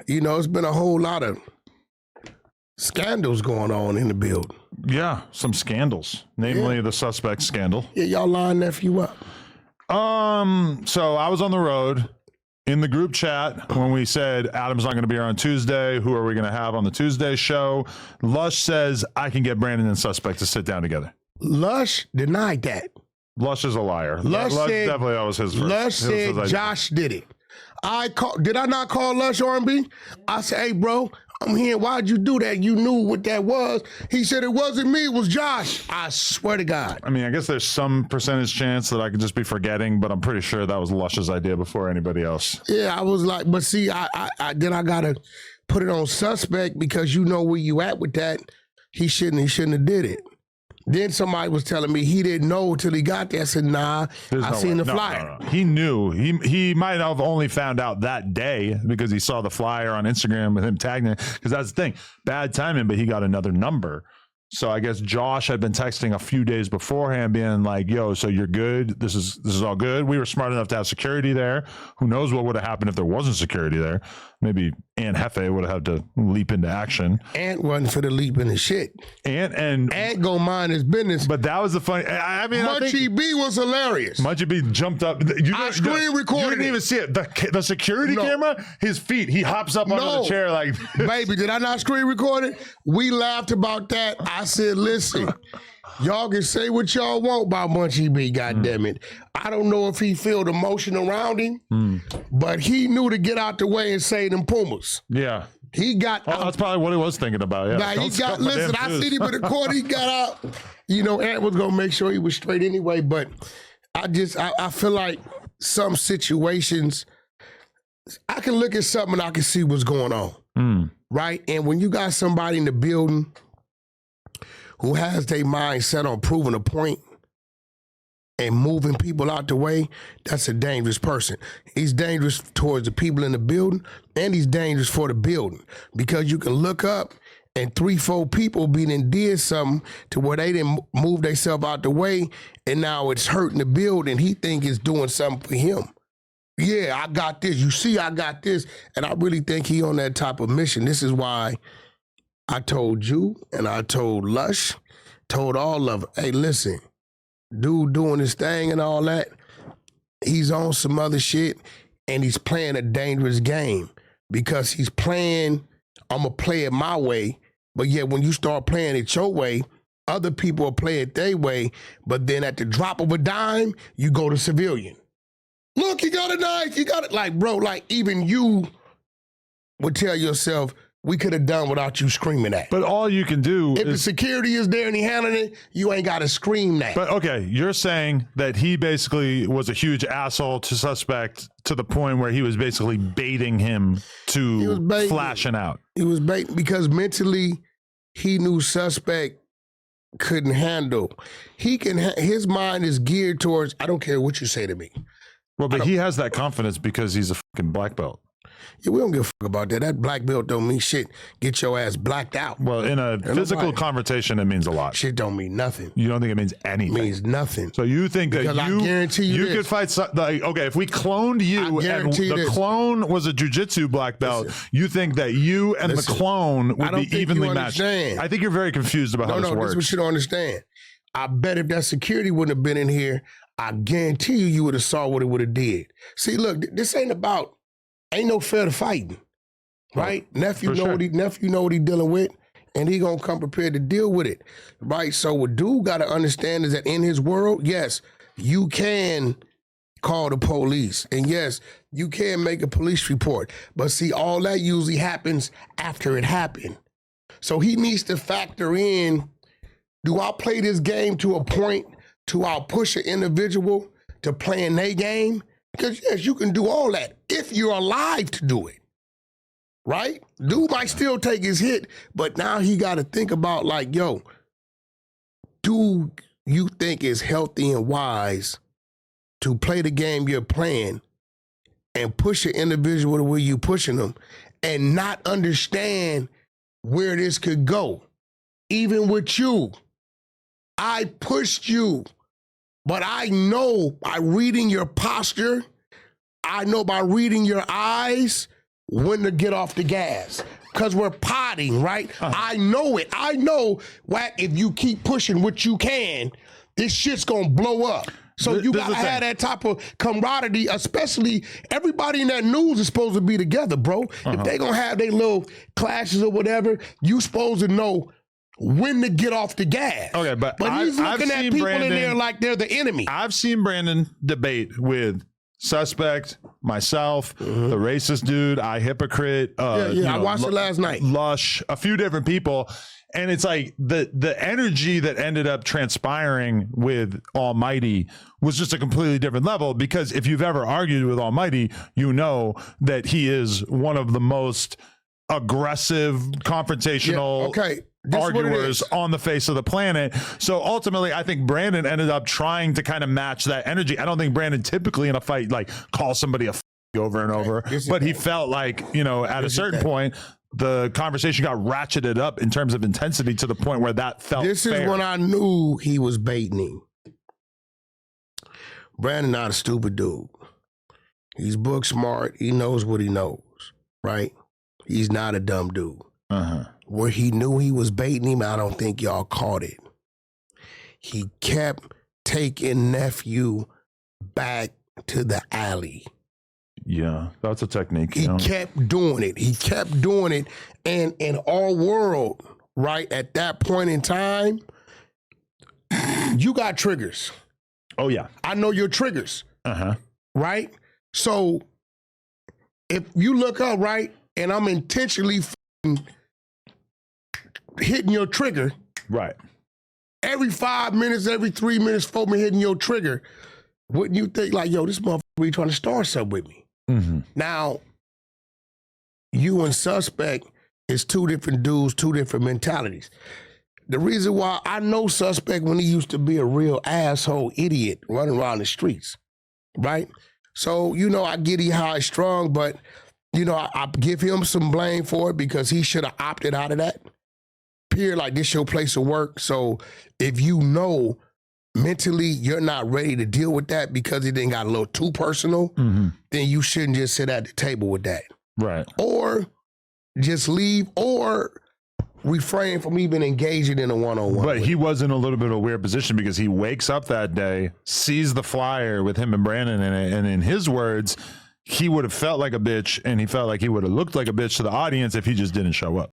It's been a whole lot of scandals going on in the building. Yeah, some scandals, namely the suspect scandal. Yeah, y'all line nephew up. So I was on the road in the group chat when we said Adam's not going to be here on Tuesday. Who are we going to have on the Tuesday show? Lush says I can get Brandon and suspect to sit down together. Lush denied that. Lush is a liar. Lush said, definitely that was his first. Lush said Josh did it. Did I not call Lush R&B? I said, hey, bro, I'm here. Why'd you do that? You knew what that was. He said, it wasn't me. It was Josh. I swear to God. I mean, I guess there's some percentage chance that I could just be forgetting, but I'm pretty sure that was Lush's idea before anybody else. Yeah, I was like, but see, then I got to put it on suspect because you know where you at with that. He shouldn't have did it. Then somebody was telling me he didn't know till he got there. I said, nah, I seen the flyer. No. He knew. He might have only found out that day because he saw the flyer on Instagram with him tagging it. Because that's the thing. Bad timing, but he got another number. So I guess Josh had been texting a few days beforehand being like, yo, so you're good. This is all good. We were smart enough to have security there. Who knows what would have happened if there wasn't security there? Maybe Aunt Hefe would have had to leap into action. Ant wasn't for the leap into shit. Ant gonna mind his business. But that was the funny. I mean, Munchie B was hilarious. Munchie B jumped up. I screen recorded. You didn't even see it. The security camera, his feet. He hops up onto the chair like. Baby, did I not screen record it? We laughed about that. I said, listen, y'all can say what y'all want about Munchie B, goddammit. I don't know if he felt emotion around him, but he knew to get out the way and say them Pumas. Yeah. He got out. That's probably what he was thinking about. Yeah. Now, listen, I seen him in the corner. He got out. Ant was going to make sure he was straight anyway, but I feel like some situations, I can look at something and I can see what's going on. Right? And when you got somebody in the building who has their mind set on proving a point and moving people out the way, that's a dangerous person. He's dangerous towards the people in the building, and he's dangerous for the building because you can look up and 3-4 people did something to where they didn't move themselves out the way, and now it's hurting the building. He think it's doing something for him. Yeah, I got this. You see, I got this. And I really think he on that type of mission. This is why I told you and I told Lush, told all of them, hey, listen, dude doing his thing and all that, he's on some other shit and he's playing a dangerous game because he's playing, I'm going to play it my way. But yet when you start playing it your way, other people will play it their way. But then at the drop of a dime, you go to civilian. Look, you got a knife, you got it. Like, bro, like even you would tell yourself, we could have done without you screaming that. But all you can do if the security is there and he handling it, you ain't got to scream that. But okay, you're saying that he basically was a huge asshole to suspect to the point where he was basically baiting him to flashing out. He was baiting because mentally he knew suspect couldn't handle. His mind is geared towards, I don't care what you say to me. Well, but he has that confidence because he's a fucking black belt. Yeah, we don't give a fuck about that. That black belt don't mean shit. Get your ass blacked out. Well, in a physical confrontation, it means a lot. Shit don't mean nothing. You don't think it means anything? It means nothing. So you think that I guarantee you could fight, okay, if we cloned you and the clone was a jiu-jitsu black belt, you think that you and the clone would be evenly matched? I think you're very confused about how this works. This is what you don't understand. I bet if that security wouldn't have been in here, I guarantee you would have saw what it would have did. See, look, this ain't no fair to fighting, right? Nephew know what he dealing with, and he gonna come prepared to deal with it, right? So what dude gotta understand is that in his world, yes, you can call the police, and yes, you can make a police report, but see, all that usually happens after it happened. So he needs to factor in, do I play this game to a point to I'll push an individual to playing their game? Because yes, you can do all that if you're alive to do it, right? Dude might still take his hit, but now he got to think about like, yo, do you think it's healthy and wise to play the game you're playing and push an individual the way you pushing them and not understand where this could go? Even with you, I pushed you. But I know by reading your posture, I know by reading your eyes, when to get off the gas. Because we're potting, right? I know it. I know, Wack, if you keep pushing what you can, this shit's going to blow up. So you got to have that type of camaraderie, especially everybody in that news is supposed to be together, bro. If they going to have their little clashes or whatever, you supposed to know when to get off the gas. Okay, but he's looking at people in there like they're the enemy. I've seen Brandon debate with Suspect, myself, the racist dude, I Hypocrite. I watched it last night. Lush, a few different people. And it's like the energy that ended up transpiring with Almighty was just a completely different level, because if you've ever argued with Almighty, you know that he is one of the most aggressive, confrontational arguers on the face of the planet. So ultimately, I think Brandon ended up trying to kind of match that energy. I don't think Brandon typically in a fight like calls somebody a over and over, but he felt like, you know, at a certain point, the conversation got ratcheted up in terms of intensity to the point where that felt This fair. is when I knew he was baiting him. Brandon not a stupid dude. He's book smart. He knows what he knows, right? He's not a dumb dude. Where he knew he was baiting him, I don't think y'all caught it. He kept taking nephew back to the alley. Yeah, that's a technique. He kept doing it. He kept doing it. And in our world, right, at that point in time, you got triggers. Oh, yeah. I know your triggers. Right? So if you look up, right, and I'm intentionally hitting your trigger. Right. Every 5 minutes, every 3 minutes, 4 minutes hitting your trigger, wouldn't you think like, yo, this motherfucker really trying to start something with me? Now, you and Suspect is two different dudes, two different mentalities. The reason why I know Suspect when he used to be a real asshole idiot running around the streets, right? So, you know, I get he high strong, but, you know, I give him some blame for it because he should have opted out of that. Period, like this your place of work. So if you know mentally you're not ready to deal with that because it didn't got a little too personal, then you shouldn't just sit at the table with that. Right. Or just leave or refrain from even engaging in a one-on-one. But he was in a little bit of a weird position because he wakes up that day, sees the flyer with him and Brandon in it, and in his words, he would have felt like a bitch and he felt like he would have looked like a bitch to the audience if he just didn't show up.